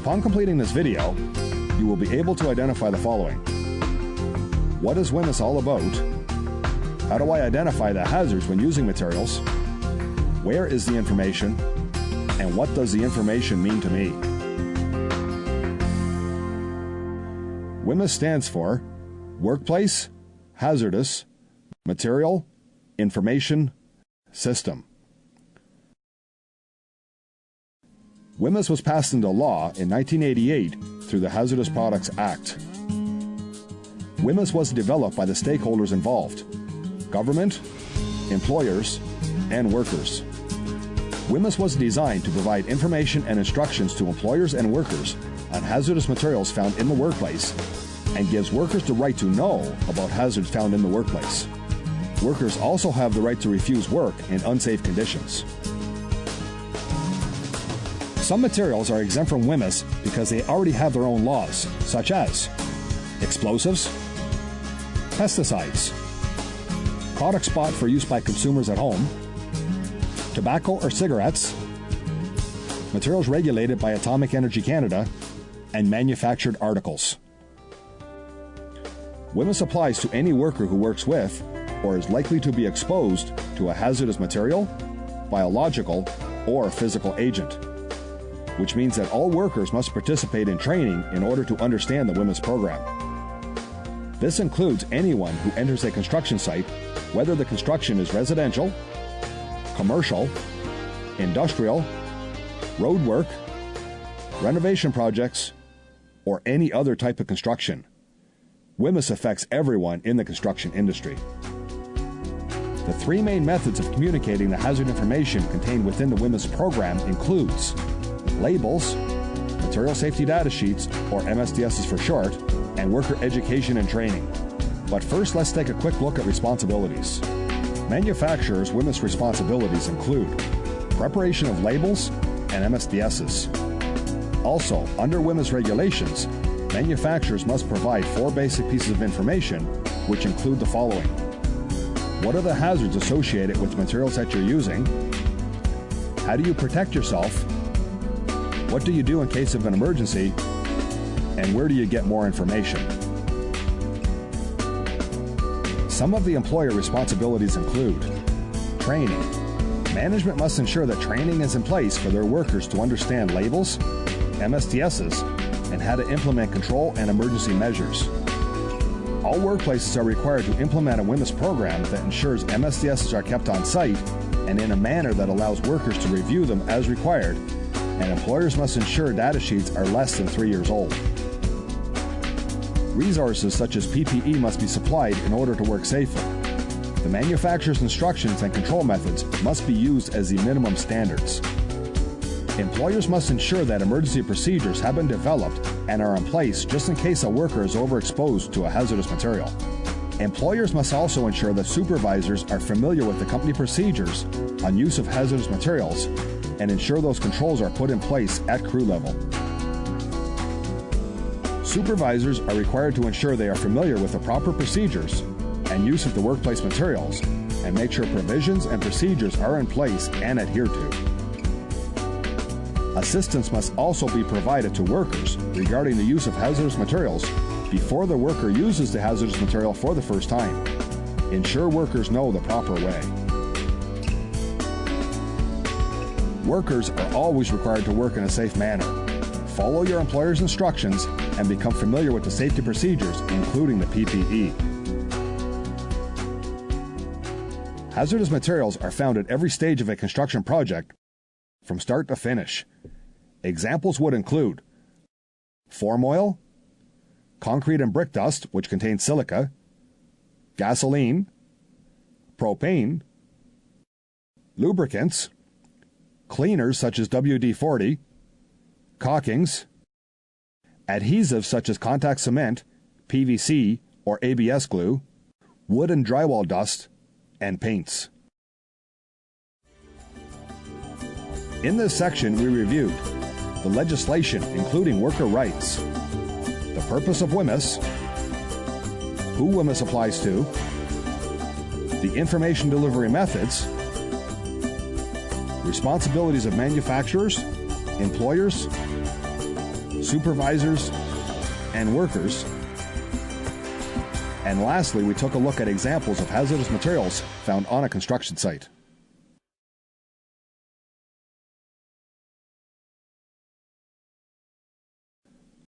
Upon completing this video, you will be able to identify the following. What is WHMIS all about? How do I identify the hazards when using materials? Where is the information? And what does the information mean to me? WHMIS stands for Workplace Hazardous Material Information System. WHMIS was passed into law in 1988 through the Hazardous Products Act. WHMIS was developed by the stakeholders involved: government, employers, and workers. WHMIS was designed to provide information and instructions to employers and workers on hazardous materials found in the workplace, and gives workers the right to know about hazards found in the workplace. Workers also have the right to refuse work in unsafe conditions. Some materials are exempt from WHMIS because they already have their own laws, such as explosives, pesticides, products bought for use by consumers at home, tobacco or cigarettes, materials regulated by Atomic Energy Canada, and manufactured articles. WHMIS applies to any worker who works with or is likely to be exposed to a hazardous material, biological, or physical agent, which means that all workers must participate in training in order to understand the WHMIS program. This includes anyone who enters a construction site, whether the construction is residential, commercial, industrial, road work, renovation projects, or any other type of construction. WHMIS affects everyone in the construction industry. The three main methods of communicating the hazard information contained within the WHMIS program includes labels, material safety data sheets, or MSDSs for short, and worker education and training. But first, let's take a quick look at responsibilities. Manufacturers' WHMIS responsibilities include preparation of labels and MSDSs. Also, under WHMIS regulations, manufacturers must provide 4 basic pieces of information, which include the following. What are the hazards associated with the materials that you're using? How do you protect yourself? What do you do in case of an emergency? And where do you get more information? Some of the employer responsibilities include training. Management must ensure that training is in place for their workers to understand labels, MSDSs, and how to implement control and emergency measures. All workplaces are required to implement a WHMIS program that ensures MSDSs are kept on site and in a manner that allows workers to review them as required, and employers must ensure data sheets are less than 3 years old. Resources such as PPE must be supplied in order to work safely. The manufacturer's instructions and control methods must be used as the minimum standards. Employers must ensure that emergency procedures have been developed and are in place just in case a worker is overexposed to a hazardous material. Employers must also ensure that supervisors are familiar with the company procedures on use of hazardous materials and ensure those controls are put in place at crew level. Supervisors are required to ensure they are familiar with the proper procedures and use of the workplace materials and make sure provisions and procedures are in place and adhered to. Assistance must also be provided to workers regarding the use of hazardous materials before the worker uses the hazardous material for the first time. Ensure workers know the proper way. Workers are always required to work in a safe manner. Follow your employer's instructions and become familiar with the safety procedures, including the PPE. Hazardous materials are found at every stage of a construction project, from start to finish. Examples would include form oil, concrete and brick dust, which contains silica, gasoline, propane, lubricants, cleaners such as WD-40, caulkings, adhesives such as contact cement, PVC, or ABS glue, wood and drywall dust, and paints. In this section, we reviewed the legislation, including worker rights, the purpose of WHMIS, who WHMIS applies to, the information delivery methods, responsibilities of manufacturers, employers, supervisors, and workers. And lastly, we took a look at examples of hazardous materials found on a construction site.